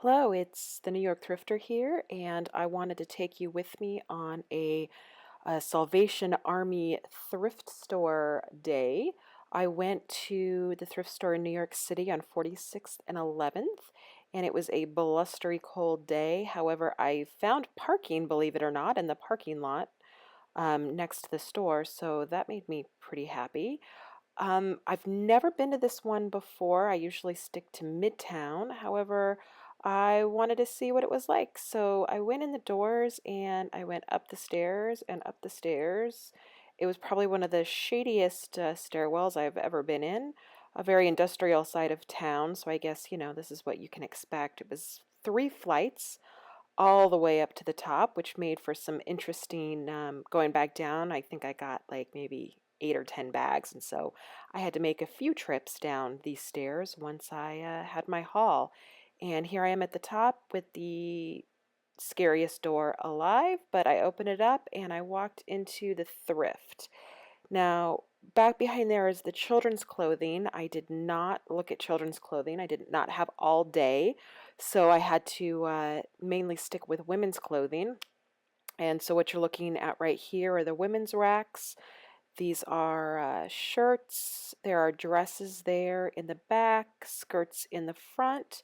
Hello, it's the New York Thrifter here, and I wanted to take you with me on a Salvation Army Thrift Store day. I went to the thrift store in New York City on 46th and 11th, and it was a blustery cold day. However, I found parking, believe it or not, in the parking lot next to the store, so that made me pretty happy. I've never been to this one before. I usually stick to Midtown. However, I wanted to see what it was like. So I went in the doors and I went up the stairs and up the stairs. It was probably one of the shadiest stairwells I've ever been in, a very industrial side of town. So I guess, this is what you can expect. It was three flights all the way up to the top, which made for some interesting going back down. I think I got like maybe 8 or 10 bags, and so I had to make a few trips down these stairs once I had my haul. And here I am at the top with the scariest door alive, but I opened it up and I walked into the thrift. Now, back behind there is the children's clothing. I did not look at children's clothing. I did not have all day, so I had to mainly stick with women's clothing. And so what you're looking at right here are the women's racks. These are shirts. There are dresses there in the back, skirts in the front.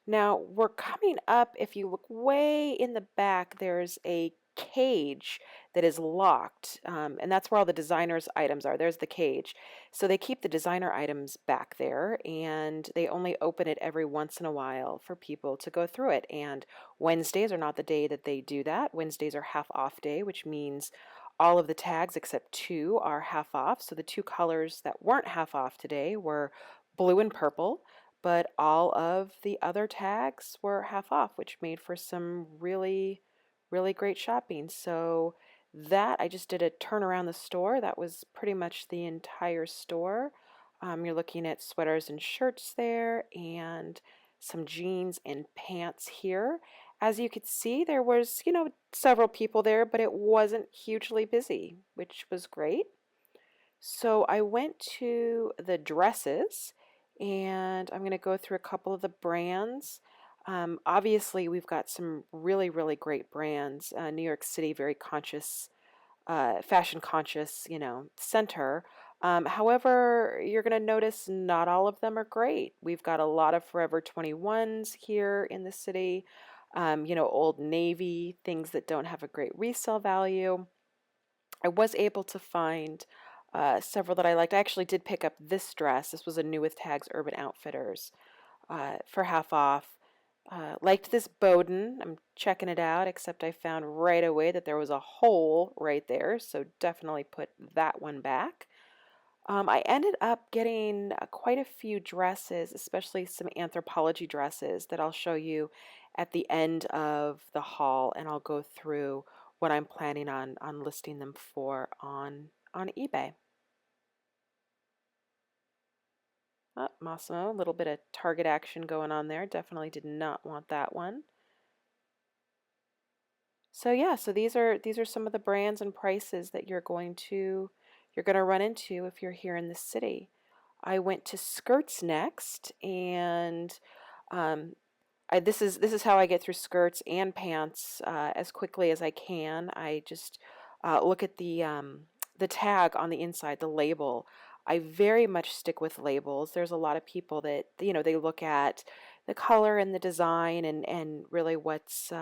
Now we're coming up, if you look way in the back, there's a cage that is locked, and that's where all the designers' items are. There's the cage. So they keep the designer items back there, and they only open it every once in a while for people to go through it. And Wednesdays are not the day that they do that. Wednesdays are half off day, which means all of the tags except two are half off. So the two colors that weren't half off today were blue and purple, but all of the other tags were half off, which made for some really, really great shopping. So that I just did a turn around the store. That was pretty much the entire store. You're looking at sweaters and shirts there and some jeans and pants here. As you could see, there was, several people there, but it wasn't hugely busy, which was great. So I went to the dresses and I'm going to go through a couple of the brands. Obviously, we've got some really, really great brands. New York City, very conscious, fashion conscious, center. However, you're going to notice not all of them are great. We've got a lot of Forever 21s here in the city, Old Navy, things that don't have a great resale value. I was able to find several that I liked. I actually did pick up this dress. This was a new with tags Urban Outfitters for half off. Liked this Bowden. I'm checking it out, except I found right away that there was a hole right there, so definitely put that one back. I ended up getting quite a few dresses, especially some Anthropology dresses that I'll show you at the end of the haul, and I'll go through what I'm planning on listing them for on eBay. Oh, Massimo, a little bit of Target action going on there. Definitely did not want that one. So yeah, so these are some of the brands and prices that you're going to run into if you're here in the city. I went to skirts next, and um, this is how I get through skirts and pants as quickly as I can. I just look at the tag on the inside, the label. I very much stick with labels. There's a lot of people that they look at the color and the design and really what's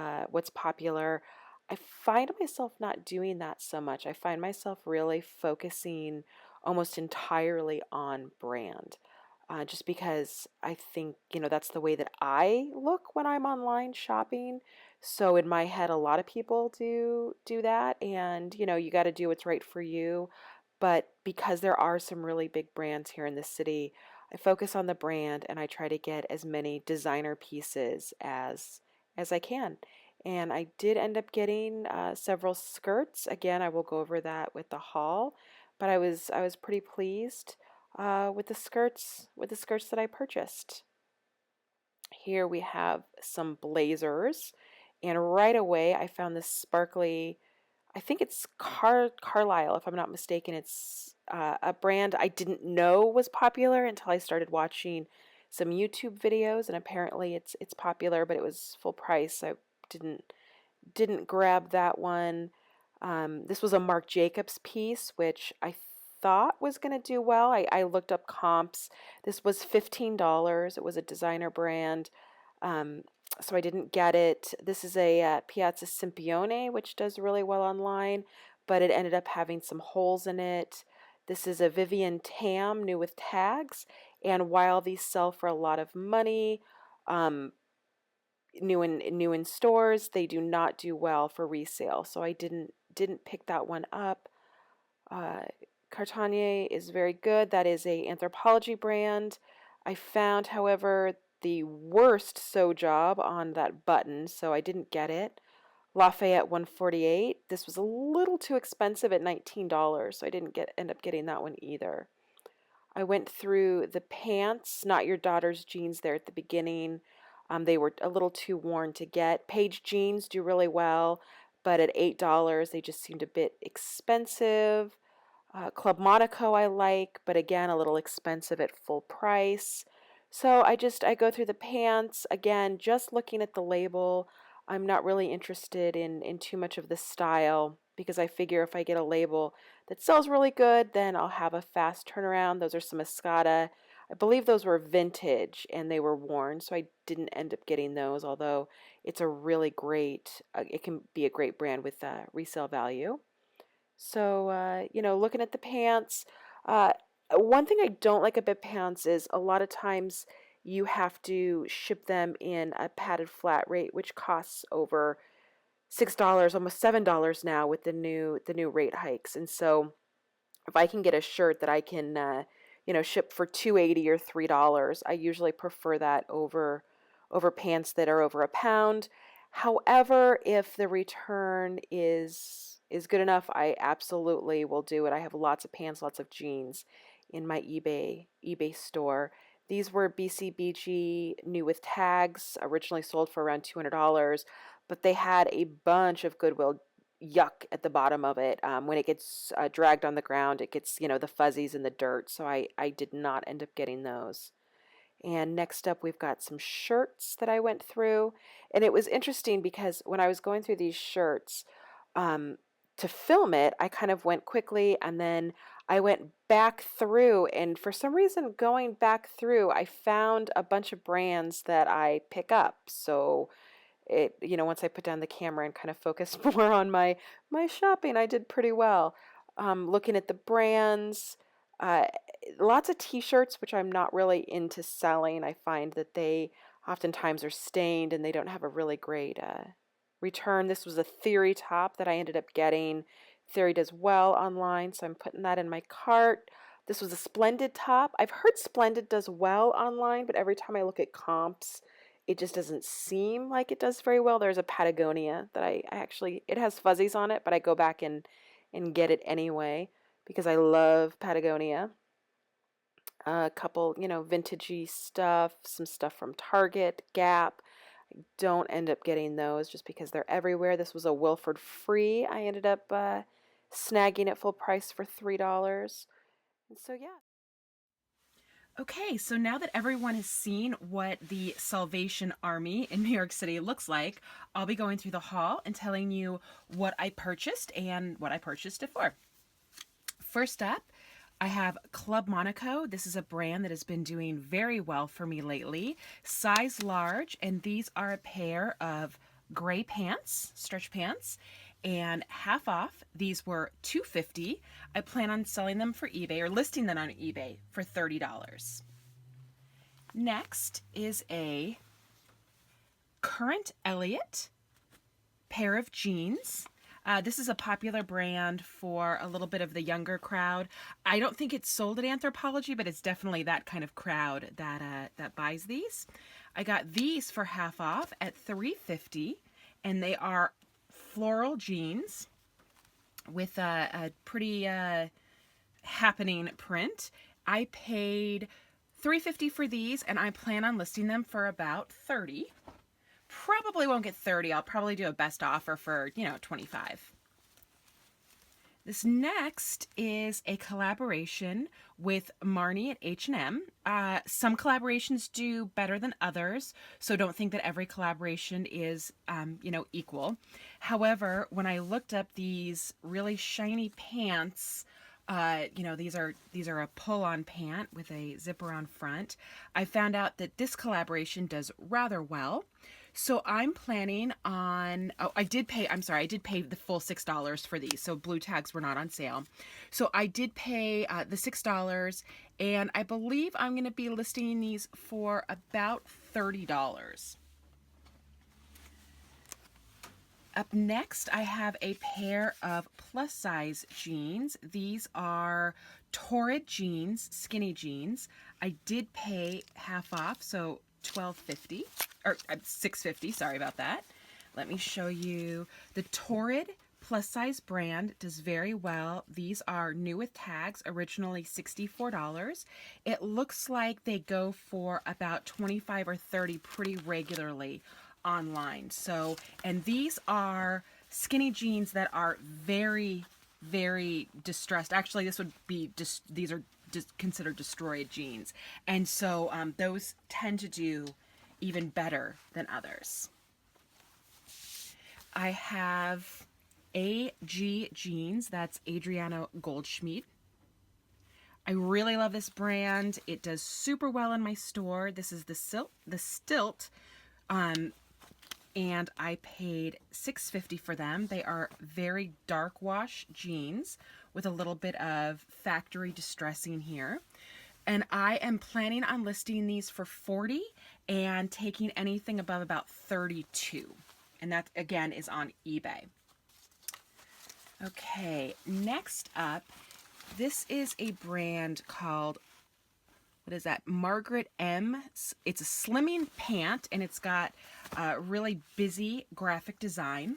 popular. I find myself not doing that so much. I find myself really focusing almost entirely on brand. Just because I think, that's the way that I look when I'm online shopping. So in my head, a lot of people do that, and you got to do what's right for you. But because there are some really big brands here in the city, I focus on the brand and I try to get as many designer pieces as I can. And I did end up getting several skirts. Again, I will go over that with the haul, but I was pretty pleased with the skirts that I purchased. Here we have some blazers, and right away I found this sparkly. I think it's Carlisle, if I'm not mistaken. It's a brand I didn't know was popular until I started watching some YouTube videos, and apparently it's popular, but it was full price, so I didn't grab that one. This was a Marc Jacobs piece, which I thought was going to do well. I looked up comps. This was $15. It was a designer brand, um, so I didn't get it. This is a Piazza Simpione, which does really well online, but it ended up having some holes in it. This is a Vivian Tam, new with tags, and while these sell for a lot of money, um, new in stores, they do not do well for resale. So I didn't pick that one up. Uh, Cartanier is very good. That is a Anthropology brand. I found, however, the worst sew job on that button, so I didn't get it. Lafayette 148. This was a little too expensive at $19, so I didn't end up getting that one either. I went through the pants, Not Your Daughter's jeans there at the beginning. They were a little too worn to get. Paige jeans do really well, but at $8, they just seemed a bit expensive. Club Monaco I like, but again, a little expensive at full price. So I go through the pants, again, just looking at the label. I'm not really interested in too much of the style because I figure if I get a label that sells really good, then I'll have a fast turnaround. Those are some Escada. I believe those were vintage and they were worn, so I didn't end up getting those, although it's a really great, it can be a great brand with resale value. So, looking at the pants, uh, one thing I don't like about pants is a lot of times you have to ship them in a padded flat rate, which costs over $6, almost $7 now with the new rate hikes. And so if I can get a shirt that I can ship for $2.80 or $3, I usually prefer that over pants that are over a pound. However, if the return is good enough, I absolutely will do it. I have lots of pants, lots of jeans in my eBay store. These were BCBG new with tags, originally sold for around $200, but they had a bunch of Goodwill yuck at the bottom of it. When it gets dragged on the ground, it gets, the fuzzies and the dirt. So I did not end up getting those. And next up, we've got some shirts that I went through. And it was interesting because when I was going through these shirts, um, to film it, I kind of went quickly and then I went back through. And for some reason, going back through, I found a bunch of brands that I pick up. So once I put down the camera and kind of focused more on my shopping, I did pretty well. Looking at the brands, uh, lots of t-shirts, which I'm not really into selling. I find that they oftentimes are stained and they don't have a really great return. This was a Theory top that I ended up getting. Theory does well online, so I'm putting that in my cart. This was a Splendid top. I've heard Splendid does well online, but every time I look at comps, it just doesn't seem like it does very well. There's a Patagonia that I actually, it has fuzzies on it, but I go back and get it anyway because I love Patagonia. A couple, vintagey stuff, some stuff from Target, Gap. I don't end up getting those just because they're everywhere. This was a Wilford Free. I ended up snagging at full price for $3. And so, yeah. Okay, so now that everyone has seen what the Salvation Army in New York City looks like, I'll be going through the haul and telling you what I purchased and what I purchased it for. First up, I have Club Monaco. This is a brand that has been doing very well for me lately. Size large, and these are a pair of gray pants, stretch pants, and half off. These were $2.50. I plan on selling them for eBay or listing them on eBay for $30. Next is a Current Elliott pair of jeans. This is a popular brand for a little bit of the younger crowd. I don't think it's sold at Anthropology, but it's definitely that kind of crowd that buys these. I got these for half off at $3.50, and they are floral jeans with a pretty happening print. I paid $3.50 for these, and I plan on listing them for about $30. Probably won't get $30. I'll probably do a best offer for, $25. This next is a collaboration with Marnie at H&M. Some collaborations do better than others, so don't think that every collaboration is, equal. However, when I looked up these really shiny pants, these are a pull-on pant with a zipper on front. I found out that this collaboration does rather well. So I'm planning on, I did pay the full $6 for these. So blue tags were not on sale. So I did pay the $6, and I believe I'm going to be listing these for about $30. Up next, I have a pair of plus size jeans. These are Torrid jeans, skinny jeans. I did pay half off, so $12.50 or $6.50. Sorry about that. Let me show you. The Torrid plus size brand does very well. These are new with tags, originally $64. It looks like they go for about $25 or $30 pretty regularly online. So, and these are skinny jeans that are very, very distressed. Actually, this would be just, these are just considered destroyed jeans. And so those tend to do even better than others. I have AG jeans. That's Adriano Goldschmidt. I really love this brand. It does super well in my store. This is the Stilt. And I paid $6.50 for them. They are very dark wash jeans with a little bit of factory distressing here. And I am planning on listing these for $40 and taking anything above about $32. And that, again, is on eBay. Okay, next up, this is a brand called, what is that? Margaret M. It's a slimming pant, and it's got really busy graphic design.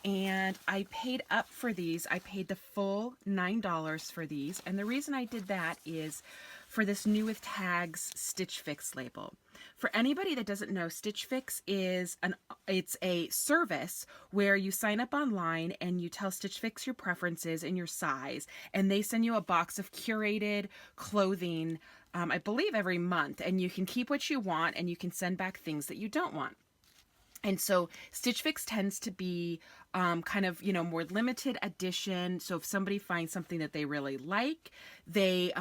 And I paid up for these. I paid the full $9 for these. And the reason I did that is for this new with tags Stitch Fix label. For anybody that doesn't know, Stitch Fix is it's a service where you sign up online and you tell Stitch Fix your preferences and your size, and they send you a box of curated clothing, I believe every month, and you can keep what you want and you can send back things that you don't want. And so Stitch Fix tends to be kind of, more limited edition. So if somebody finds something that they really like, they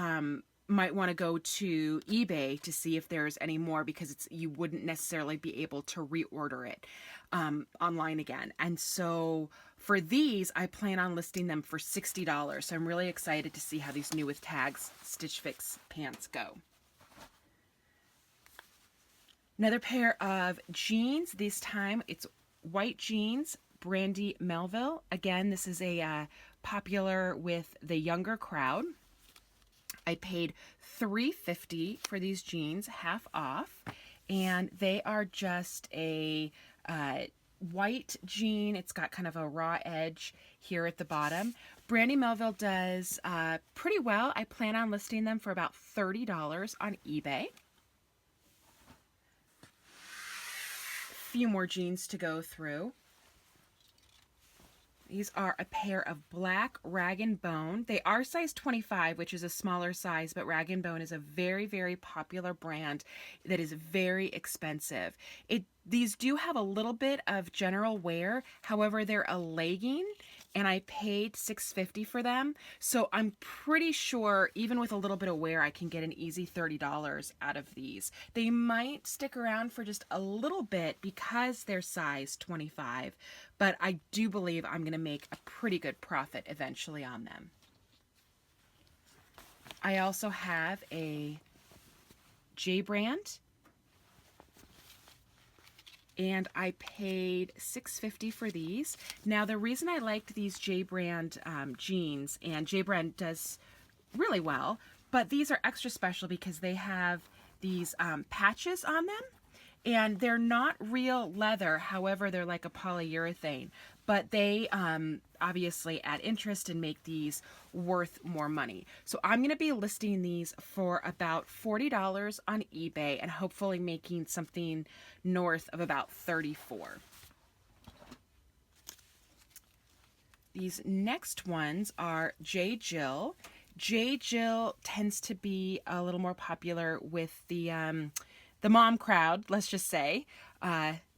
might want to go to eBay to see if there's any more, because you wouldn't necessarily be able to reorder it online again. And so for these, I plan on listing them for $60. So I'm really excited to see how these new with tags Stitch Fix pants go. Another pair of jeans. This time it's white jeans, Brandy Melville. Again, this is a popular with the younger crowd. I paid $3.50 for these jeans, half off, and they are just a white jean. It's got kind of a raw edge here at the bottom. Brandy Melville does pretty well. I plan on listing them for about $30 on eBay. Few more jeans to go through. These are a pair of black Rag & Bone. They are size 25, which is a smaller size, but Rag & Bone is a very, very popular brand that is very expensive. These do have a little bit of general wear. However, they're a legging, and I paid $6.50 for them. So I'm pretty sure, even with a little bit of wear, I can get an easy $30 out of these. They might stick around for just a little bit because they're size 25, but I do believe I'm going to make a pretty good profit eventually on them. I also have a J brand, and I paid $6.50 for these. Now, the reason I liked these J brand jeans, and J brand does really well, but these are extra special because they have these patches on them, and they're not real leather. However, they're like a polyurethane, but they obviously add interest and make these worth more money. So I'm going to be listing these for about $40 on eBay and hopefully making something north of about $34. these next ones are J. Jill. J. Jill tends to be a little more popular with the mom crowd, let's just say.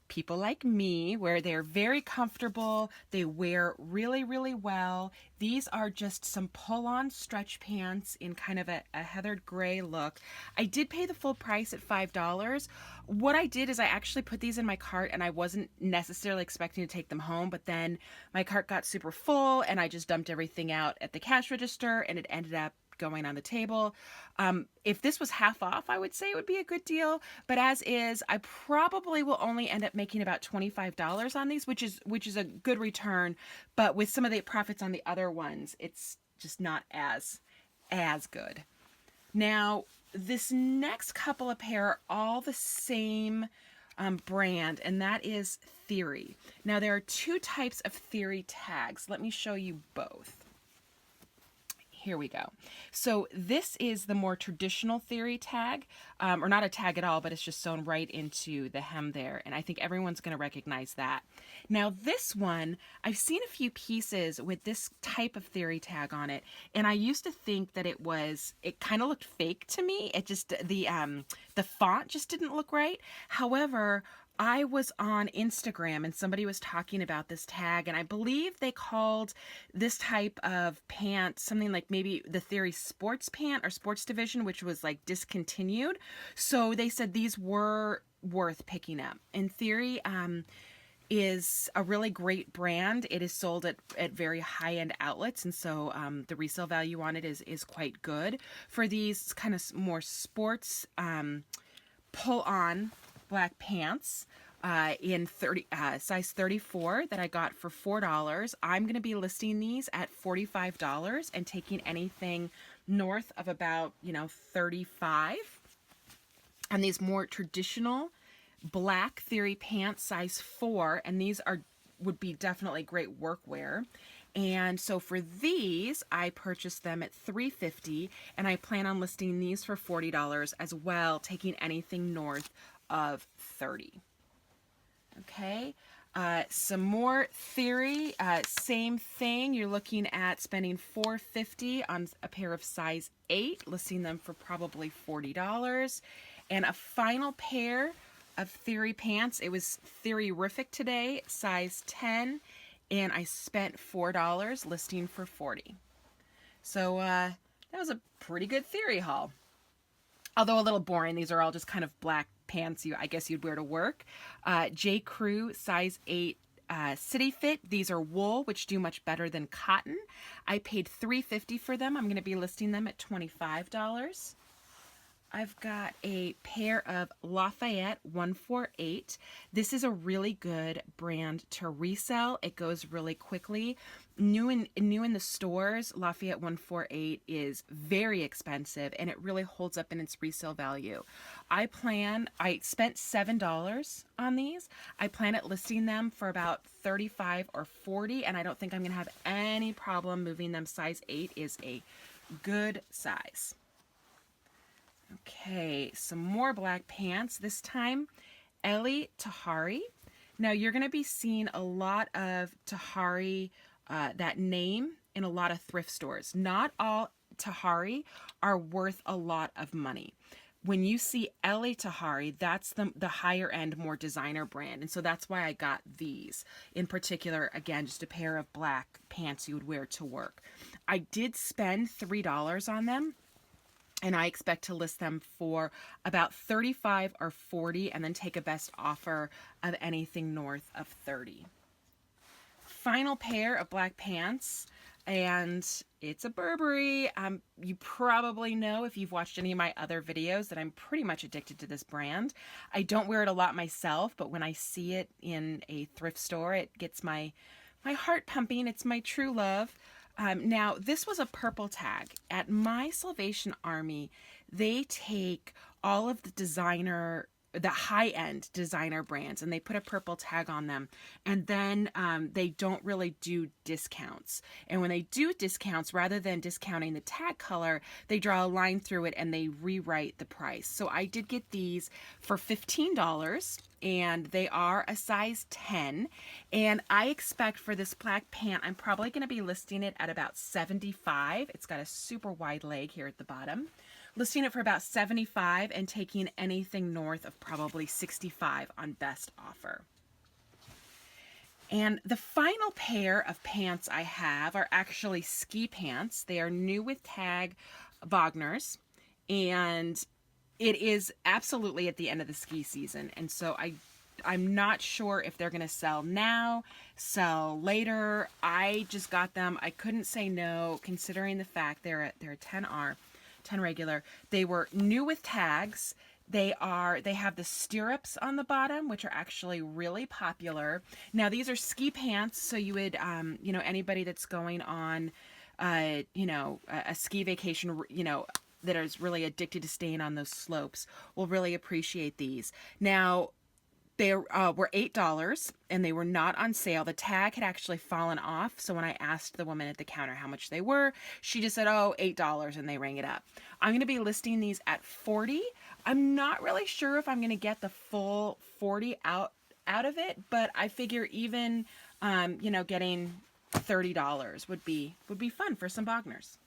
People like me, where they're very comfortable. They wear really, really well. These are just some pull-on stretch pants in kind of a heathered gray look. I did pay the full price at $5. What I did is I actually put these in my cart, and I wasn't necessarily expecting to take them home, but then my cart got super full and I just dumped everything out at the cash register, and it ended up going on the table. If this was half off, I would say it would be a good deal. But as is, I probably will only end up making about $25 on these, which is a good return. But with some of the profits on the other ones, it's just not as good. Now, this next couple of pair are all the same brand, and that is Theory. Now, there are two types of Theory tags. Let me show you both. Here we go. So this is the more traditional Theory tag, or not a tag at all, but it's just sewn right into the hem there. And I think everyone's going to recognize that. Now this one, I've seen a few pieces with this type of Theory tag on it. And I used to think that it kind of looked fake to me. It just, the font just didn't look right. However, I was on Instagram and somebody was talking about this tag, and I believe they called this type of pant something like maybe the Theory sports pant or sports division, which was like discontinued. So they said these were worth picking up. And Theory is a really great brand. It is sold at very high-end outlets, and so the resale value on it is quite good. For these kind of more sports pull-on black pants in size 34 that I got for $4. I'm going to be listing these at $45 and taking anything north of about, $35. And these more traditional black Theory pants, size 4, and these would be definitely great workwear. And so for these, I purchased them at $3.50, and I plan on listing these for $40 as well, taking anything north of $30. Okay, some more Theory, same thing. You're looking at spending $4.50 on a pair of size 8, listing them for probably $40. And a final pair of Theory pants. It was Theory-rific today, size 10, and I spent $4, listing for $40. So that was a pretty good Theory haul. Although a little boring. These are all just kind of black pants I guess you'd wear to work. J. Crew size 8 City Fit. These are wool, which do much better than cotton. I paid $3.50 for them. I'm going to be listing them at $25. I've got a pair of Lafayette 148. This is a really good brand to resell. It goes really quickly. New in the stores, Lafayette 148 is very expensive, and it really holds up in its resale value. I spent $7 on these. I plan at listing them for about $35 or $40, and I don't think I'm going to have any problem moving them. Size 8 is a good size. Okay, some more black pants. This time, Ellie Tahari. Now, you're going to be seeing a lot of Tahari, that name, in a lot of thrift stores. Not all Tahari are worth a lot of money. When you see Ellie Tahari, that's the higher end, more designer brand. And so that's why I got these. In particular, again, just a pair of black pants you would wear to work. I did spend $3 on them, and I expect to list them for about $35 or $40, and then take a best offer of anything north of $30. Final pair of black pants, and it's a Burberry. You probably know, if you've watched any of my other videos, that I'm pretty much addicted to this brand. I don't wear it a lot myself, but when I see it in a thrift store, it gets my heart pumping. It's my true love. Now, this was a purple tag. At my Salvation Army, they take all of the designer the high-end designer brands, and they put a purple tag on them, and then they don't really do discounts. And when they do discounts, rather than discounting the tag color, they draw a line through it and they rewrite the price. So I did get these for $15, and they are a size 10, and I expect for this black pant I'm probably going to be listing it at about $75. It's got a super wide leg here at the bottom. Listing it for about $75 and taking anything north of probably $65 on best offer. And the final pair of pants I have are actually ski pants. They are new with tag Wagners, and it is absolutely at the end of the ski season. And so I'm not sure if they're going to sell now, sell later. I just got them. I couldn't say no, considering the fact they're a 10R. 10 regular. They were new with tags. They have the stirrups on the bottom, which are actually really popular. Now, these are ski pants, so you would, anybody that's going on, a ski vacation, that is really addicted to staying on those slopes will really appreciate these. Now, they were $8, and they were not on sale. The tag had actually fallen off, so when I asked the woman at the counter how much they were, she just said, oh, $8, and they rang it up. I'm going to be listing these at $40. I'm not really sure if I'm going to get the full $40 out of it, but I figure even, getting $30 would be fun for some Wagners.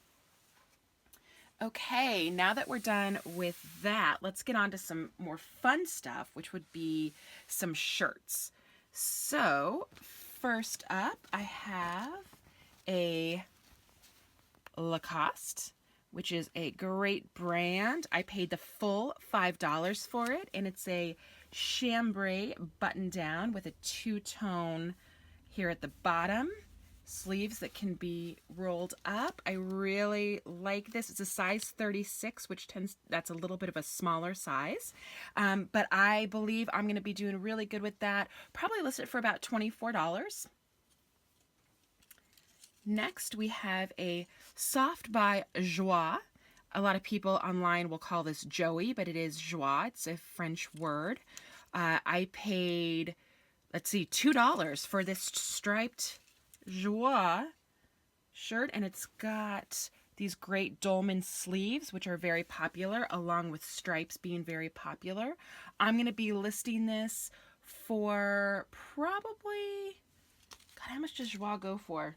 Okay, now that we're done with that, let's get on to some more fun stuff, which would be some shirts. So, first up, I have a Lacoste, which is a great brand. I paid the full $5 for it, and it's a chambray button-down with a two-tone here at the bottom. Sleeves that can be rolled up. I really like this. It's a size 36, that's a little bit of a smaller size. But I believe I'm going to be doing really good with that. Probably list it for about $24. Next, we have a Soft by Joie. A lot of people online will call this Joey, but it is Joie. It's a French word. I paid, $2 for this striped Joie shirt, and it's got these great dolman sleeves, which are very popular, along with stripes being very popular. I'm going to be listing this for probably, God, how much does Joie go for?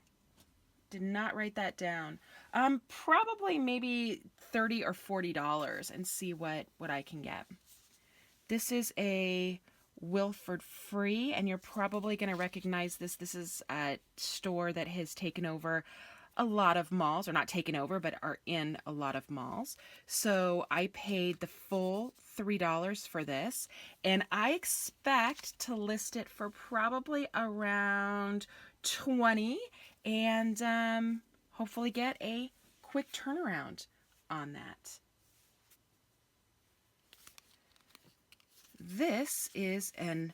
Did not write that down. Probably maybe $30 or $40 and see what I can get. This is a Wilford Free, and you're probably going to recognize this. This is a store that has taken over a lot of malls, or not taken over, but are in a lot of malls. So I paid the full $3 for this, and I expect to list it for probably around $20, and hopefully get a quick turnaround on that. This is an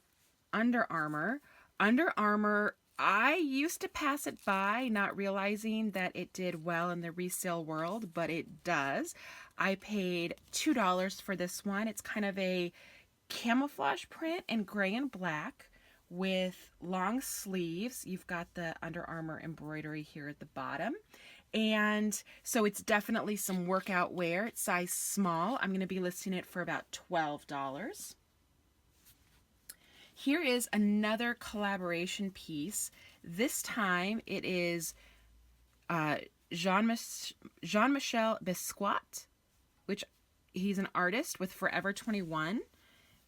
Under Armour. Under Armour, I used to pass it by, not realizing that it did well in the resale world, but it does. I paid $2 for this one. It's kind of a camouflage print in gray and black with long sleeves. You've got the Under Armour embroidery here at the bottom. And so it's definitely some workout wear. It's size small. I'm going to be listing it for about $12. Here is another collaboration piece. This time it is Jean-Michel Bisquat, which he's an artist with Forever 21,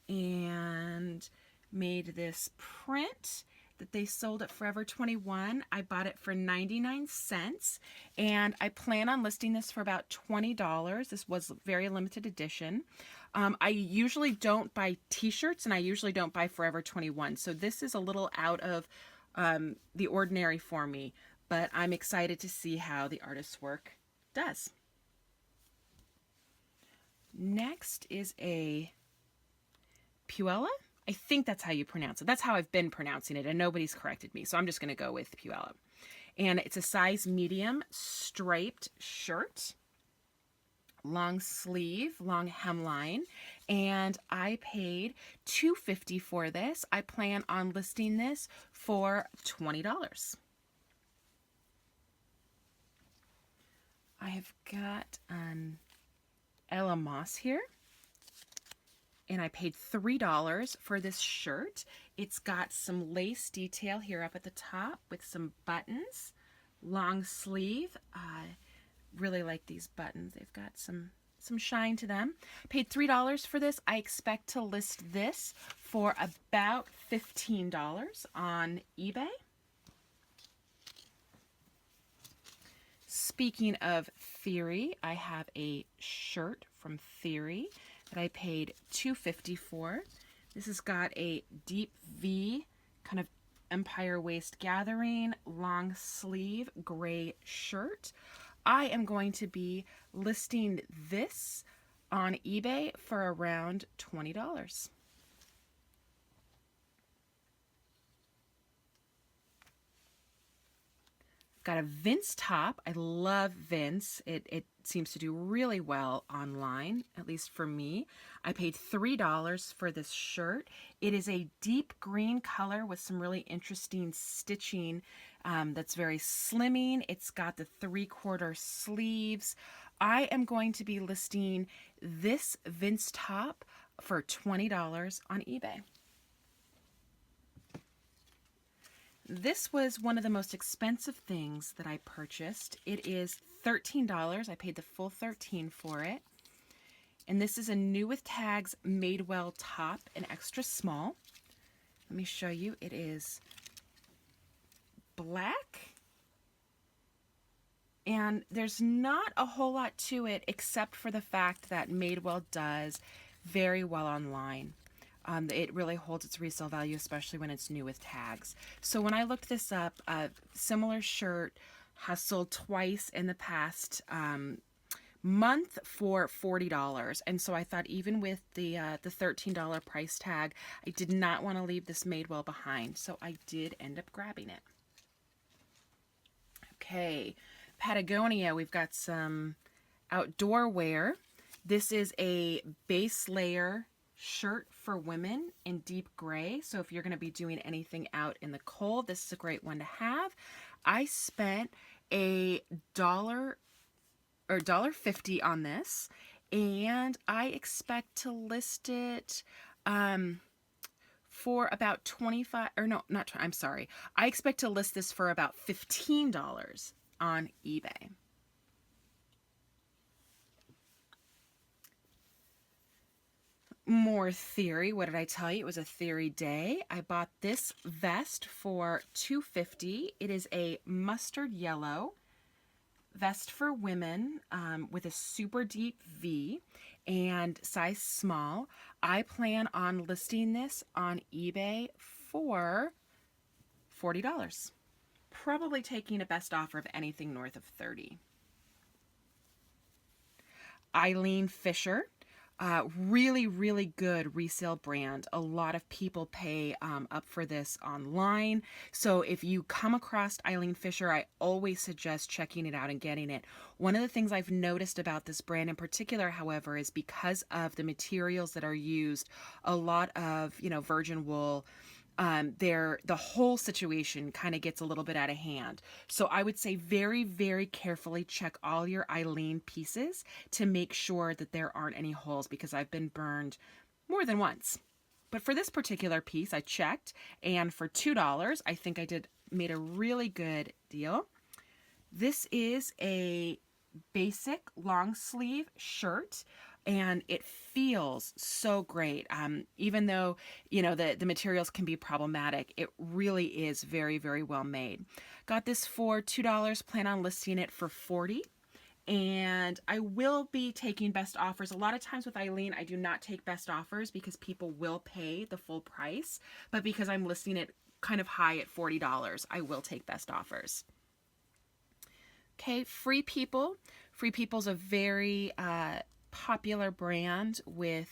and made this print that they sold at Forever 21. I bought it for 99 cents, and I plan on listing this for about $20. This was very limited edition. I usually don't buy t-shirts, and I usually don't buy Forever 21, so this is a little out of the ordinary for me, but I'm excited to see how the artist's work does. Next is a Puella. I think that's how you pronounce it. That's how I've been pronouncing it, and nobody's corrected me, so I'm just going to go with Puella. And it's a size medium striped shirt long sleeve, long hemline, and I paid $2.50 for this. I plan on listing this for $20. I have got an Ella Moss here, and I paid $3 for this shirt. It's got some lace detail here up at the top with some buttons, long sleeve. Really like these buttons. They've got some shine to them. Paid $3 for this. I expect to list this for about $15 on eBay. Speaking of Theory, I have a shirt from Theory that I paid $2.50 for. This has got a deep V kind of empire waist gathering, long sleeve gray shirt. I am going to be listing this on eBay for around $20. Got a Vince top. I love Vince. It seems to do really well online, at least for me. I paid $3 for this shirt. It is a deep green color with some really interesting stitching that's very slimming. It's got the 3/4 sleeves. I am going to be listing this Vince top for $20 on eBay. This was one of the most expensive things that I purchased. It is $13. I paid the full $13 for it. And this is a new with tags Madewell top, an extra small. Let me show you. It is black. And there's not a whole lot to it except for the fact that Madewell does very well online. It really holds its resale value, especially when it's new with tags. So when I looked this up, a similar shirt has sold twice in the past month for $40. And so I thought even with the $13 price tag, I did not want to leave this Madewell behind. So I did end up grabbing it. Okay, Patagonia, we've got some outdoor wear. This is a base layer shirt for women in deep gray. So if you're going to be doing anything out in the cold, this is a great one to have. I spent $1.50 on this, and I expect to list it for about 25, or no, not, I'm sorry. I expect to list this for about $15 on eBay. More Theory. What did I tell you? It was a Theory day. I bought this vest for $2.50. It is a mustard yellow vest for women with a super deep V and size small. I plan on listing this on eBay for $40. Probably taking a best offer of anything north of $30. Eileen Fisher. Really, really good resale brand. A lot of people pay up for this online. So if you come across Eileen Fisher, I always suggest checking it out and getting it. One of the things I've noticed about this brand in particular, however, is because of the materials that are used, a lot of, virgin wool, the whole situation kind of gets a little bit out of hand. So I would say very, very carefully check all your Eileen pieces to make sure that there aren't any holes, because I've been burned more than once. But for this particular piece, I checked, and for $2, I think I made a really good deal. This is a basic long sleeve shirt, and it feels so great. Even though, the materials can be problematic, it really is very, very well made. Got this for $2, plan on listing it for $40. And I will be taking best offers. A lot of times with Eileen, I do not take best offers because people will pay the full price. But because I'm listing it kind of high at $40, I will take best offers. Okay, Free People. Free People's a very popular brand with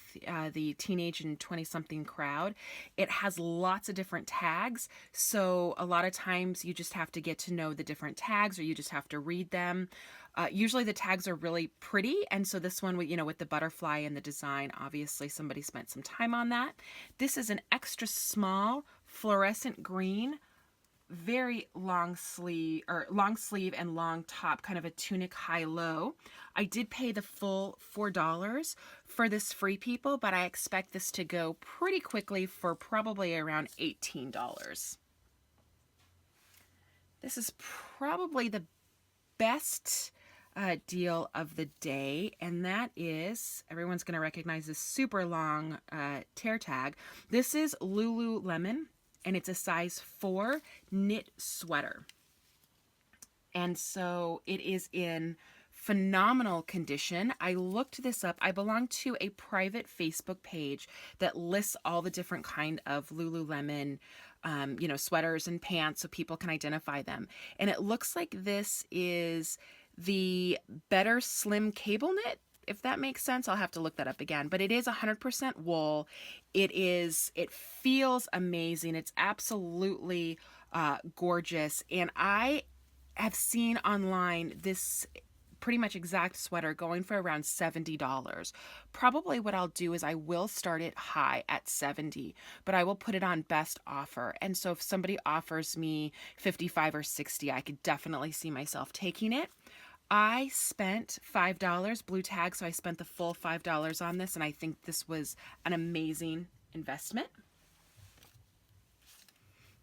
the teenage and 20-something crowd. It has lots of different tags, so a lot of times you just have to get to know the different tags, or you just have to read them. Usually the tags are really pretty, and so this one, with the butterfly and the design, obviously somebody spent some time on that. This is an extra small fluorescent green, very long sleeve and long top, kind of a tunic high low. I did pay the full $4 for this Free People, but I expect this to go pretty quickly for probably around $18. This is probably the best deal of the day, and that is, everyone's going to recognize this super long tear tag. This is Lululemon, and it's a size 4 knit sweater. And so it is in phenomenal condition. I looked this up. I belong to a private Facebook page that lists all the different kind of Lululemon sweaters and pants so people can identify them. And it looks like this is the better slim cable knit, if that makes sense. I'll have to look that up again, but it is 100% wool. It feels amazing. It's absolutely gorgeous. And I have seen online this pretty much exact sweater going for around $70. Probably what I'll do is I will start it high at $70, but I will put it on best offer. And so if somebody offers me $55 or $60, I could definitely see myself taking it. I spent $5 blue tag, so I spent the full $5 on this, and I think this was an amazing investment.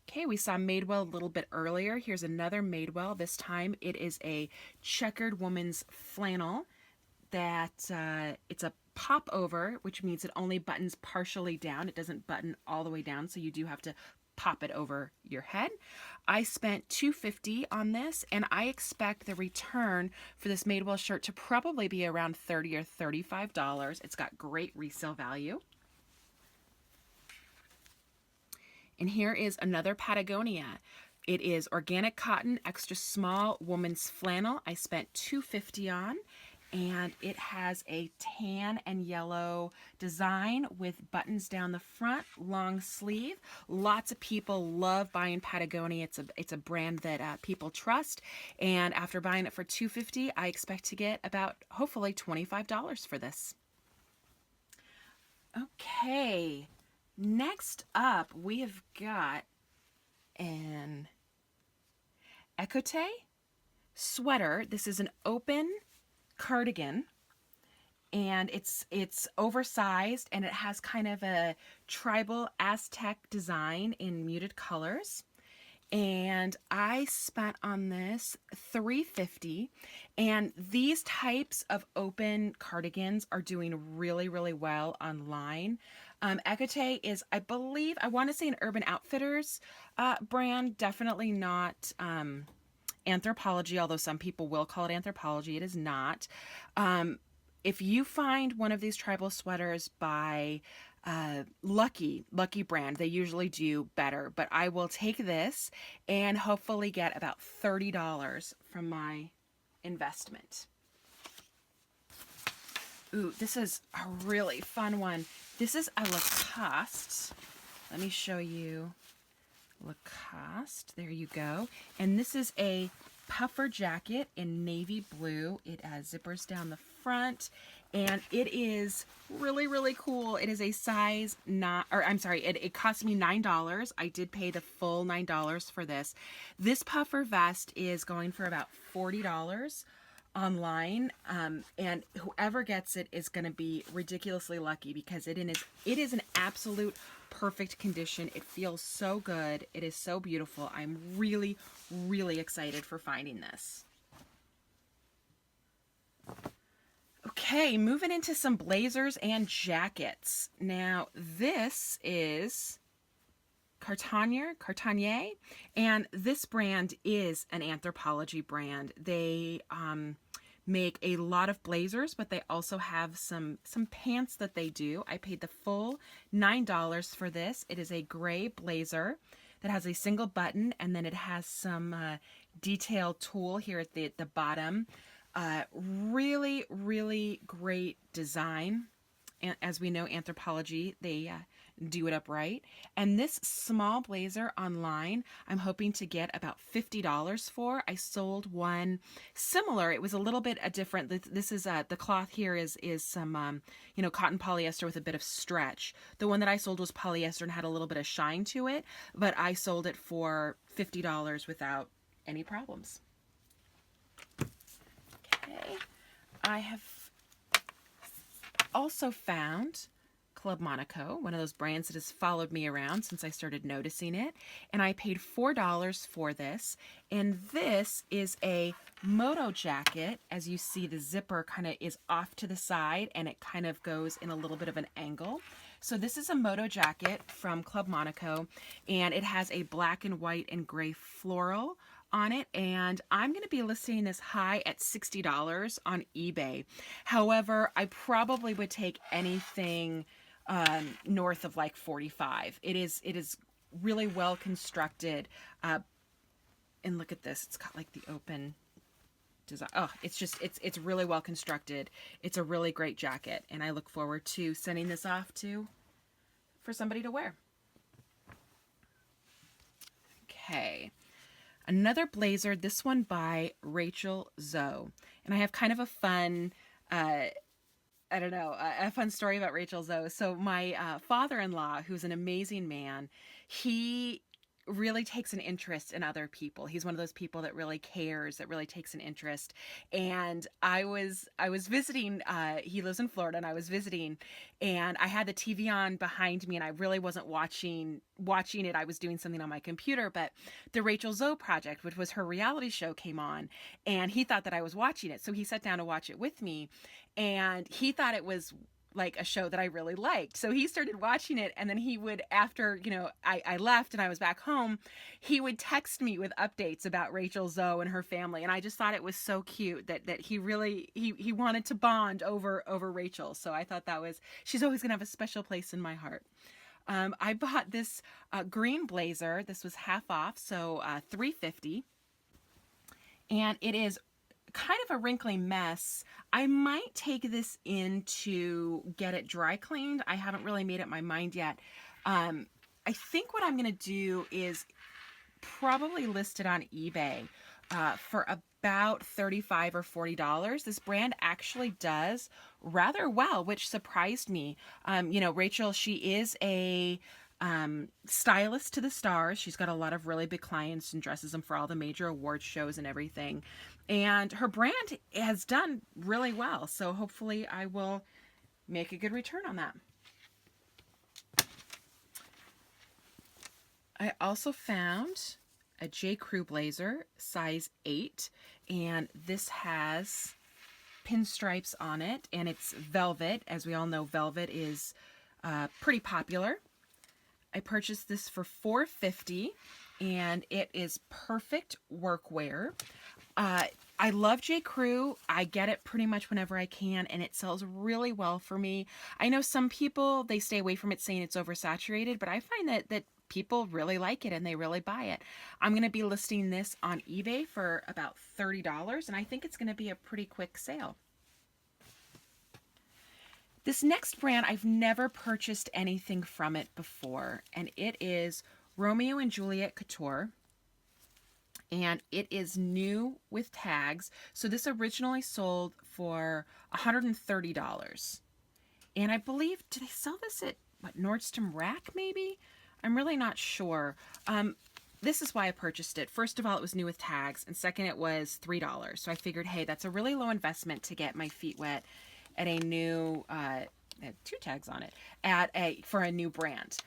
Okay, we saw Madewell a little bit earlier. Here's another Madewell. This time it is a checkered woman's flannel that it's a pop over, which means it only buttons partially down. It doesn't button all the way down, so you do have to pop it over your head. I spent $2.50 on this, and I expect the return for this Madewell shirt to probably be around $30 or $35. It's got great resale value. And here is another Patagonia. It is organic cotton, extra small woman's flannel. I spent $2.50 on, and it has a tan and yellow design with buttons down the front, long sleeve. Lots of people love buying Patagonia. It's a brand that people trust, and after buying it for $2.50, I expect to get about, hopefully, $25 for this. Okay. Next up, we have got an Écoute sweater. This is an open cardigan, and it's oversized, and it has kind of a tribal Aztec design in muted colors. And I spent on this $3.50, and these types of open cardigans are doing really, really well online. Écoute is, I believe, I want to say an Urban Outfitters brand, definitely not Anthropology, although some people will call it Anthropology. It is not. If you find one of these tribal sweaters by Lucky brand, they usually do better, but I will take this and hopefully get about $30 from my investment. Ooh, this is a really fun one. This is a Lacoste. Let me show you Lacoste. There you go. And this is a puffer jacket in navy blue. It has zippers down the front, and it is really, really cool. It is a size it cost me $9. I did pay the full $9 for this. This puffer vest is going for about $40 online, and whoever gets it is going to be ridiculously lucky because it is an absolute perfect condition. It feels so good. It is so beautiful. I'm really, really excited for finding this. Okay, moving into some blazers and jackets. Now, this is Cartanier, and this brand is an Anthropology brand. They make a lot of blazers, but they also have some pants that they do. I paid the full $9 for this. It is a gray blazer that has a single button, and then it has some detail tulle here at the bottom. Really, really great design. And as we know, Anthropology, they do it up right. And this small blazer online, I'm hoping to get about $50 for. I sold one similar. It was a little bit different. This is the cloth here is some cotton polyester with a bit of stretch. The one that I sold was polyester and had a little bit of shine to it, but I sold it for $50 without any problems. Okay. I have also found Club Monaco, one of those brands that has followed me around since I started noticing it. And I paid $4 for this. And this is a moto jacket. As you see, the zipper kind of is off to the side and it kind of goes in a little bit of an angle. So this is a moto jacket from Club Monaco, and it has a black and white and gray floral on it, and I'm going to be listing this high at $60 on eBay. However, I probably would take anything north of like 45. It is really well constructed, and look at this. It's got like the open design. Oh, it's really well constructed. It's a really great jacket, and I look forward to sending this off for somebody to wear. Okay. Another blazer, this one by Rachel Zoe. And I have kind of a fun, a fun story about Rachel Zoe. So my father-in-law, who's an amazing man, he really takes an interest in other people. He's one of those people that really cares, that really takes an interest. And I was visiting, he lives in Florida, and I was visiting, and I had the TV on behind me, and I really wasn't watching it. I was doing something on my computer, but the Rachel Zoe Project, which was her reality show, came on, and he thought that I was watching it. So he sat down to watch it with me, and he thought it was like a show that I really liked. So he started watching it, and then he would, after, I left and I was back home, he would text me with updates about Rachel Zoe and her family. And I just thought it was so cute that he really, he wanted to bond over Rachel. So I thought she's always gonna have a special place in my heart. I bought this green blazer. This was half off, so $3.50. And it is kind of a wrinkly mess. I might take this in to get it dry cleaned. I haven't really made up my mind yet. I think what I'm going to do is probably list it on eBay for about $35 or $40. This brand actually does rather well, which surprised me. Rachel, she is a stylist to the stars. She's got a lot of really big clients and dresses them for all the major award shows and everything. And her brand has done really well. So hopefully I will make a good return on that. I also found a J. Crew blazer, size 8. And this has pinstripes on it. And it's velvet. As we all know, velvet is pretty popular. I purchased this for $4.50, and it is perfect workwear. I love J. Crew. I get it pretty much whenever I can, and it sells really well for me. I know some people, they stay away from it saying it's oversaturated, but I find that people really like it and they really buy it. I'm going to be listing this on eBay for about $30, and I think it's going to be a pretty quick sale. This next brand, I've never purchased anything from it before, and it is Romeo and Juliet Couture, and it is new with tags. So this originally sold for $130, and I believe, do they sell this at Nordstrom Rack maybe? I'm really not sure. This is why I purchased it. First of all, it was new with tags, and second, it was $3. So I figured, hey, that's a really low investment to get my feet wet at a new, had 2 tags on it, for a new brand.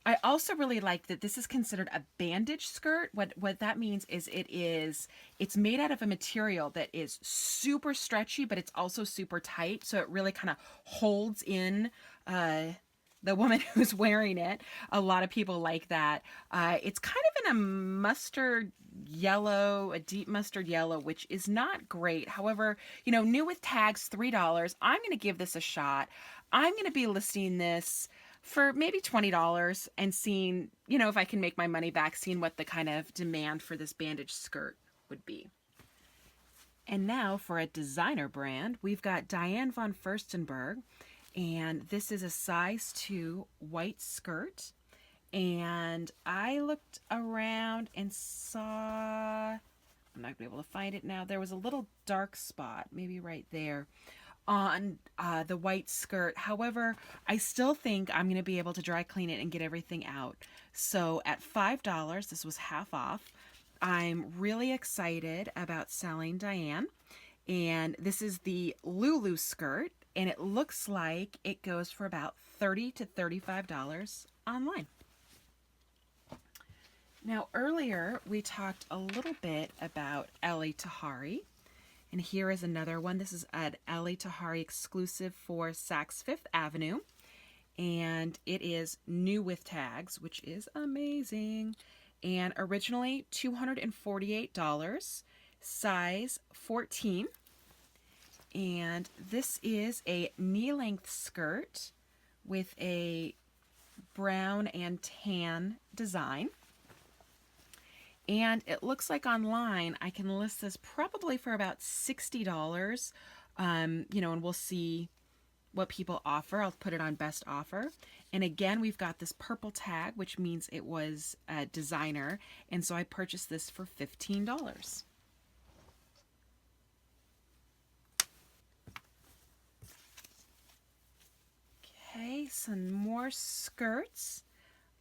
I also really like that this is considered a bandage skirt. What that means is it's made out of a material that is super stretchy, but it's also super tight. So it really kind of holds in the woman who's wearing it. A lot of people like that. It's kind of in a mustard yellow, a deep mustard yellow, which is not great. However, new with tags, $3. I'm going to give this a shot. I'm going to be listing this for maybe $20 and seeing, if I can make my money back, seeing what the kind of demand for this bandage skirt would be. And now for a designer brand, we've got Diane von Furstenberg, And this is a size 2 white skirt. And I looked around and saw, I'm not going to be able to find it now. There was a little dark spot, maybe right there, on the white skirt. However, I still think I'm going to be able to dry clean it and get everything out. So at $5, this was half off. I'm really excited about Celine Diane. And this is the Lulu skirt. And it looks like it goes for about $30 to $35 online. Now, earlier we talked a little bit about Ellie Tahari, and here is another one. This is an Ellie Tahari exclusive for Saks Fifth Avenue, and it is new with tags, which is amazing. And originally $248, size 14, and this is a knee-length skirt with a brown and tan design. And it looks like online I can list this probably for about $60, and we'll see what people offer. I'll put it on best offer. And again, we've got this purple tag, which means it was a designer. And so I purchased this for $15. Okay, some more skirts.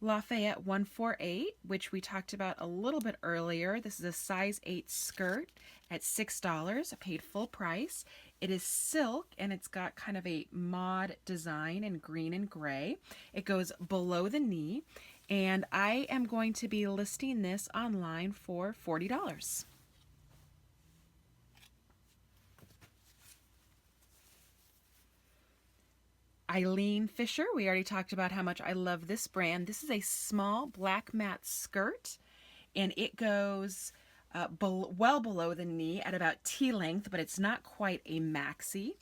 Lafayette 148, which we talked about a little bit earlier. This is a size 8 skirt at $6. I paid full price. It is silk and it's got kind of a mod design in green and gray. It goes below the knee, and I am going to be listing this online for $40. Eileen Fisher, we already talked about how much I love this brand. This is a small black matte skirt, and it goes well below the knee at about T length, but it's not quite a maxi.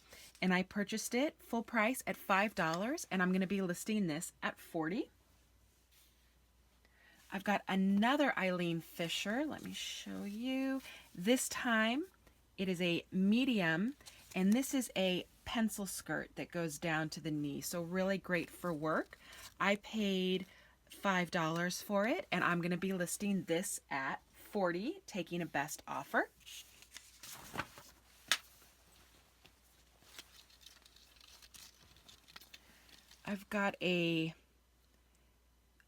And I purchased it full price at $5, and I'm going to be listing this at $40. I've got another Eileen Fisher. Let me show you. This time it is a medium, and this is a pencil skirt that goes down to the knee, so really great for work. I paid $5 for it, and I'm going to be listing this at $40, taking a best offer. I've got a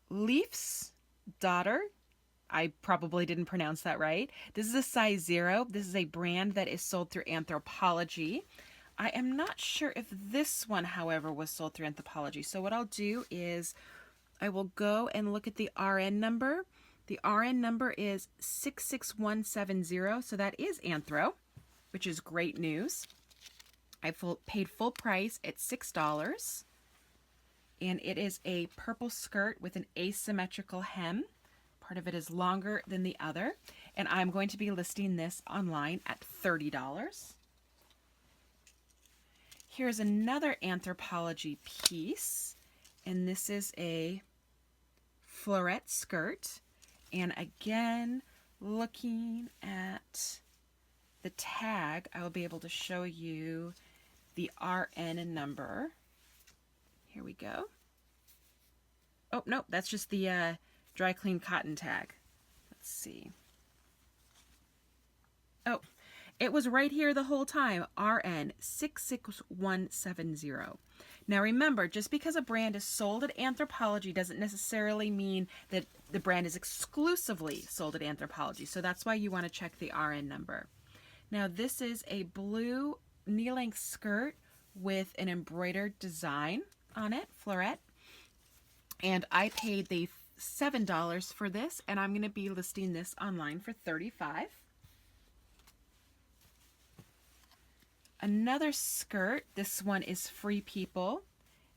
Leaf's Daughter. I probably didn't pronounce that right. This is a size 0. This is a brand that is sold through Anthropology. I am not sure if this one, however, was sold through Anthropology. So what I'll do is I will go and look at the RN number. The RN number is 66170, so that is Anthro, which is great news. I paid full price at $6, and it is a purple skirt with an asymmetrical hem. Part of it is longer than the other, and I'm going to be listing this online at $30. Here's another Anthropology piece, and this is a floret skirt. And again, looking at the tag, I will be able to show you the RN number. Here we go. Oh, no, that's just the dry clean cotton tag. Let's see. Oh, it was right here the whole time, RN 66170. Now remember, just because a brand is sold at Anthropology doesn't necessarily mean that the brand is exclusively sold at Anthropology. So that's why you want to check the RN number. Now this is a blue knee-length skirt with an embroidered design on it, floret. And I paid the $7 for this, and I'm going to be listing this online for $35. Another skirt, this one is Free People,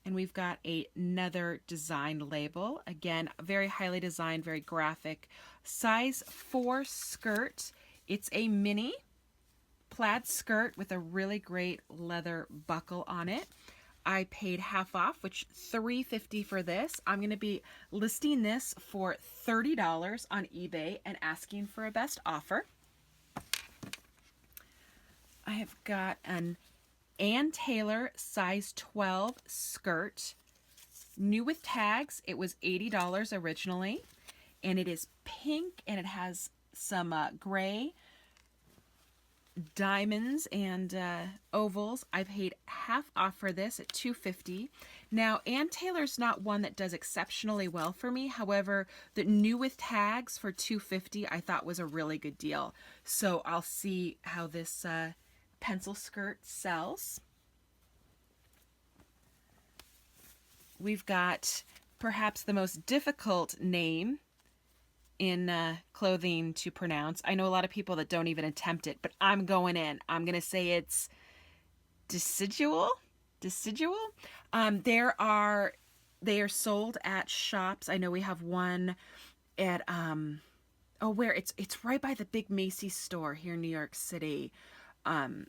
and we've got another design label. Again, very highly designed, very graphic. Size 4 skirt. It's a mini plaid skirt with a really great leather buckle on it. I paid half off, which $3.50 for this. I'm going to be listing this for $30 on eBay and asking for a best offer. I have got an Ann Taylor size 12 skirt. New with tags. It was $80 originally. And it is pink and it has some gray diamonds and ovals. I paid half off for this at $2.50. Now, Ann Taylor's not one that does exceptionally well for me. However, the new with tags for $2.50 I thought was a really good deal. So I'll see how this pencil skirt sells. We've got perhaps the most difficult name in clothing to pronounce. I know a lot of people that don't even attempt it, but I'm going in. I'm going to say it's decidual. They are sold at shops. I know we have one at where it's right by the big Macy's store here in New York City. And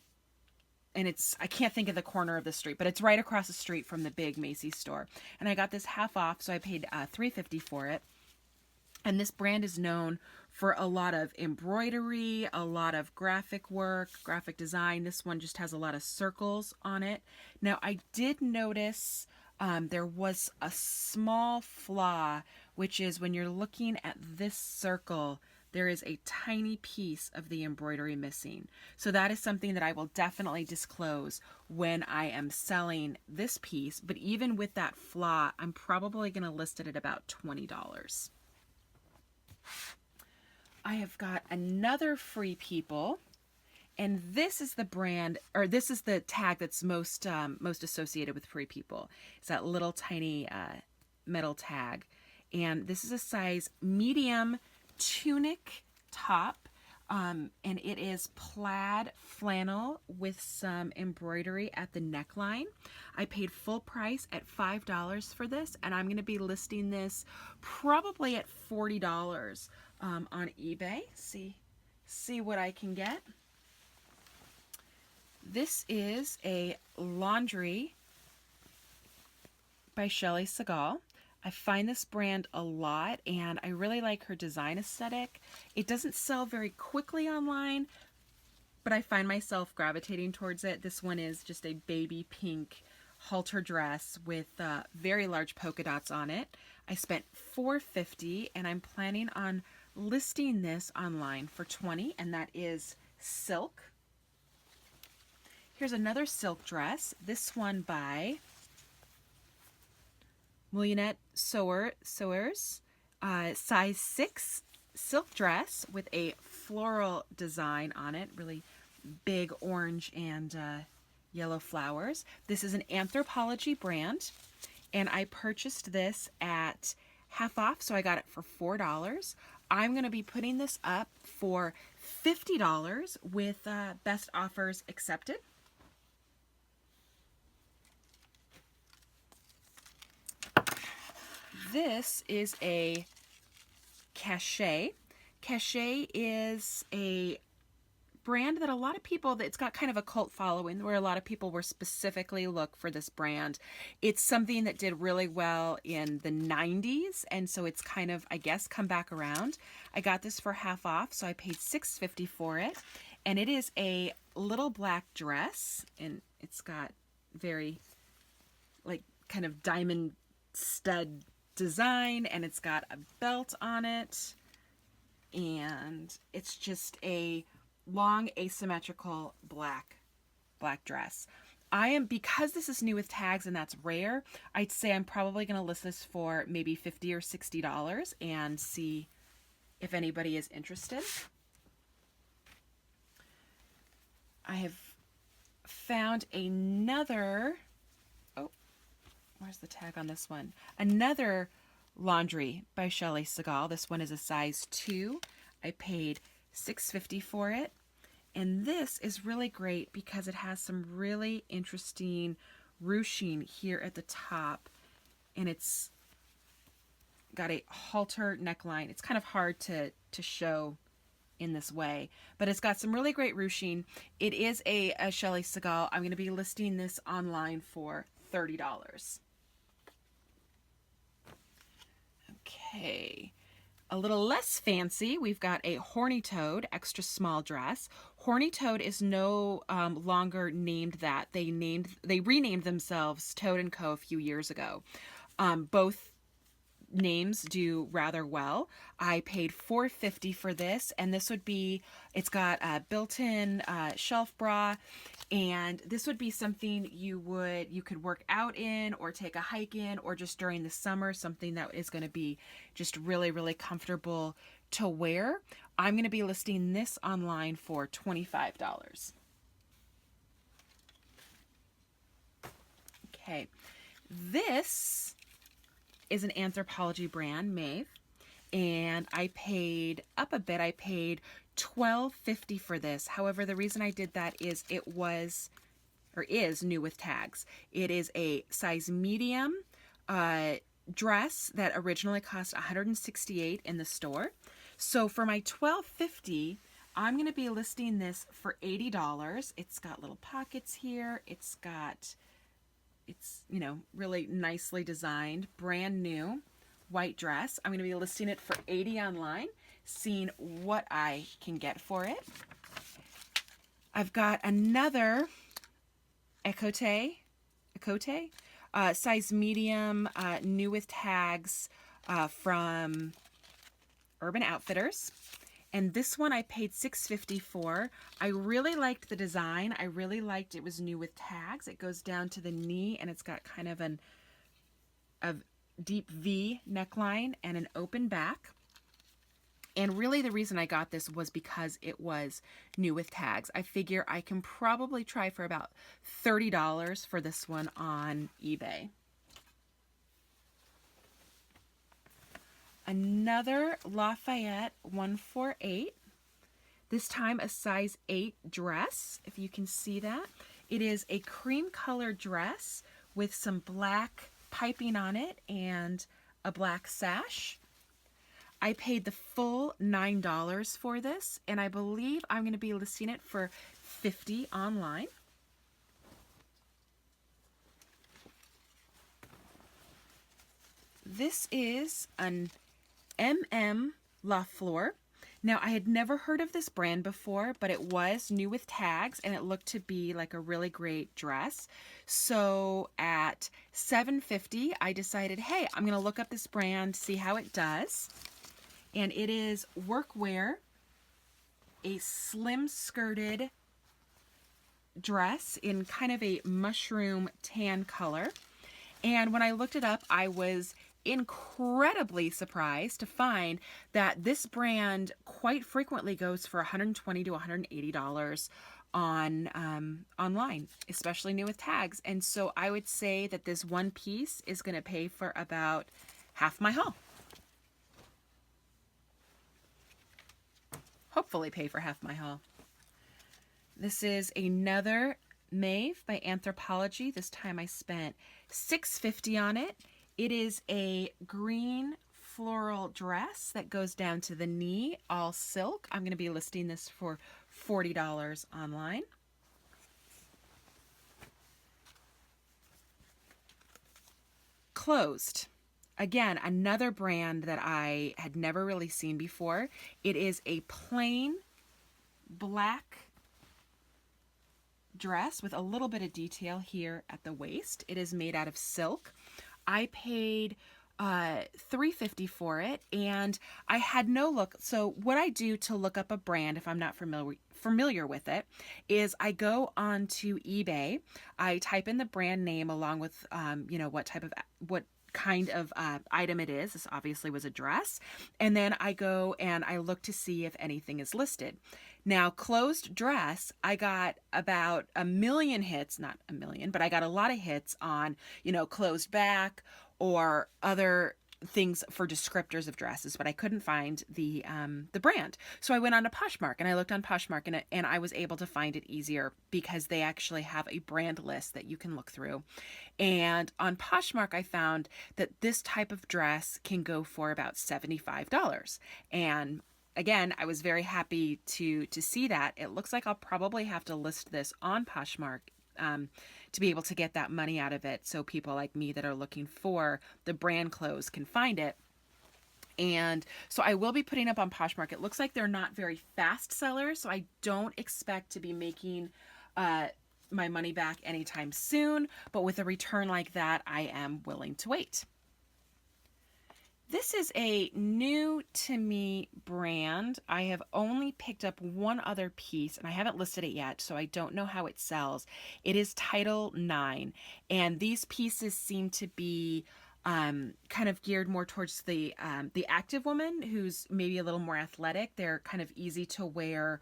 I can't think of the corner of the street, but it's right across the street from the big Macy's store. And I got this half off, so I paid $3.50 for it. And this brand is known for a lot of embroidery, a lot of graphic work, graphic design. This one just has a lot of circles on it. Now, I did notice there was a small flaw, which is when you're looking at this circle, there is a tiny piece of the embroidery missing. So that is something that I will definitely disclose when I am selling this piece. But even with that flaw, I'm probably going to list it at about $20. I have got another Free People, and this is the brand, or this is the tag that's most associated with Free People. It's that little tiny metal tag, and this is a size medium tunic top, and it is plaid flannel with some embroidery at the neckline. I paid full price at $5 for this, and I'm going to be listing this probably at $40 on eBay. See what I can get. This is a laundry by Shelley Segal. I find this brand a lot, and I really like her design aesthetic. It doesn't sell very quickly online, but I find myself gravitating towards it. This one is just a baby pink halter dress with very large polka dots on it. I spent $4.50, and I'm planning on listing this online for $20, and that is silk. Here's another silk dress. This one by Millionette Sewers, size 6 silk dress with a floral design on it, really big orange and yellow flowers. This is an Anthropology brand, and I purchased this at half off, so I got it for $4. I'm going to be putting this up for $50 with best offers accepted. This is a Cachet. Cachet is a brand that a lot of people, it's got kind of a cult following where a lot of people were specifically look for this brand. It's something that did really well in the 90s, and so it's kind of, I guess, come back around. I got this for half off, so I paid $6.50 for it, and it is a little black dress, and it's got very like kind of diamond stud design, and it's got a belt on it, and it's just a long asymmetrical black dress. Because this is new with tags and that's rare, I'd say I'm probably going to list this for maybe $50 or $60 and see if anybody is interested. I have found another, where's the tag on this one? Another laundry by Shelley Segal. This one is a size 2. I paid $6.50 for it. And this is really great because it has some really interesting ruching here at the top. And it's got a halter neckline. It's kind of hard to show in this way, but it's got some really great ruching. It is a Shelley Segal. I'm going to be listing this online for $30. Okay. A little less fancy, we've got a Horny Toad extra small dress. Horny Toad is no longer named that. They renamed themselves Toad & Co. a few years ago. Both names do rather well. I paid $4.50 for this, and it's got a built-in shelf bra, and this would be something you could work out in, or take a hike in, or just during the summer, something that is going to be just really, really comfortable to wear. I'm going to be listing this online for $25. Okay, this is an Anthropology brand, Maeve, and I paid up a bit. I paid $12.50 for this. However, the reason I did that is it was, or is, new with tags. It is a size medium dress that originally cost $168 in the store. So for my $12.50, I'm going to be listing this for $80. It's got little pockets here. It's, really nicely designed, brand new white dress. I'm going to be listing it for $80 online, seeing what I can get for it. I've got another Ecote, size medium, new with tags, from Urban Outfitters. And this one I paid $6.50 for. I really liked the design. I really liked it was new with tags. It goes down to the knee, and it's got kind of a deep V neckline and an open back. And really the reason I got this was because it was new with tags. I figure I can probably try for about $30 for this one on eBay. Another Lafayette 148, this time a size 8 dress, if you can see that. It is a cream colored dress with some black piping on it and a black sash. I paid the full $9 for this, and I believe I'm going to be listing it for $50 online. This is an La Fleur. Now, I had never heard of this brand before, but it was new with tags, and it looked to be like a really great dress. So at $7.50, I decided, hey, I'm going to look up this brand, see how it does. And it is Workwear, a slim skirted dress in kind of a mushroom tan color. And when I looked it up, I was incredibly surprised to find that this brand quite frequently goes for $120 to $180 online, especially new with tags. And so I would say that this one piece is going to pay for about half my haul. Hopefully pay for half my haul. This is another Maeve by Anthropology. This time I spent $6.50 on it. It is a green floral dress that goes down to the knee, all silk. I'm going to be listing this for $40 online. Closed. Again, another brand that I had never really seen before. It is a plain black dress with a little bit of detail here at the waist. It is made out of silk. I paid $3.50 for it, and I had no look. So what I do to look up a brand, if I'm not familiar with it, is I go onto eBay. I type in the brand name along with what kind of item it is. This obviously was a dress. And then I go and I look to see if anything is listed. Now, closed dress, I got about a million hits, not a million, but I got a lot of hits on, closed back or other things for descriptors of dresses, but I couldn't find the brand. So I went on to Poshmark, and I looked on Poshmark, and I was able to find it easier because they actually have a brand list that you can look through. And on Poshmark, I found that this type of dress can go for about $75. And again, I was very happy to see that. It looks like I'll probably have to list this on Poshmark to be able to get that money out of it, so people like me that are looking for the brand clothes can find it. And so I will be putting up on Poshmark. It looks like they're not very fast sellers, so I don't expect to be making uh, my money back anytime soon. But with a return like that, I am willing to wait. This is a new to me brand. I have only picked up one other piece and I haven't listed it yet, so I don't know how it sells. It is Title 9, and these pieces seem to be kind of geared more towards the active woman who's maybe a little more athletic. They're kind of easy to wear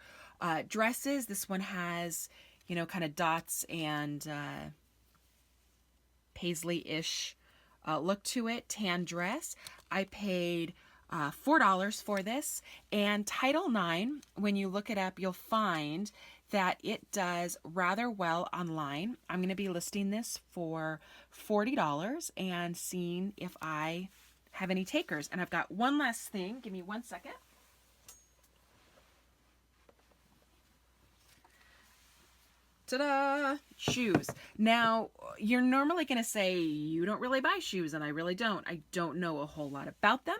dresses. This one has, you know, kind of dots and paisley-ish look to it, tan dress. I paid $4 for this, and Title 9, when you look it up, you'll find that it does rather well online. I'm going to be listing this for $40 and seeing if I have any takers. And I've got one last thing. Give me 1 second. Ta-da! Shoes. Now, you're normally going to say you don't really buy shoes, and I really don't. I don't know a whole lot about them,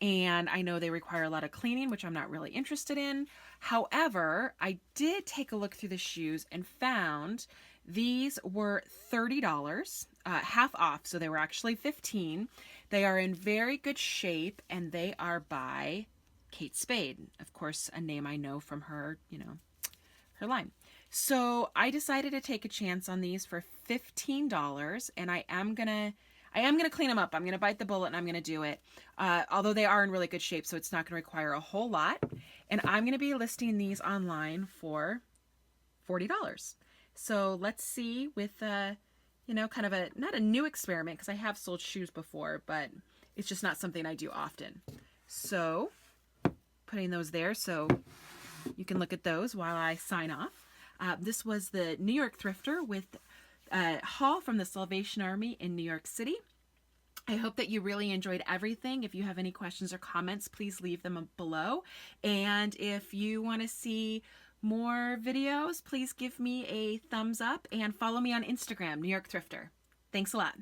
and I know they require a lot of cleaning, which I'm not really interested in. However, I did take a look through the shoes and found these were $30, half off, so they were actually $15. They are in very good shape, and they are by Kate Spade. Of course, a name I know from her, you know, her line. So I decided to take a chance on these for $15, and I am gonna clean them up. I'm gonna bite the bullet and I'm gonna do it. Although they are in really good shape, so it's not gonna require a whole lot. And I'm gonna be listing these online for $40. So let's see with you know, kind of a not a new experiment, because I have sold shoes before, but it's just not something I do often. So putting those there so you can look at those while I sign off. This was the New York Thrifter with a haul from the Salvation Army in New York City. I hope that you really enjoyed everything. If you have any questions or comments, please leave them below. And if you want to see more videos, please give me a thumbs up and follow me on Instagram, New York Thrifter. Thanks a lot.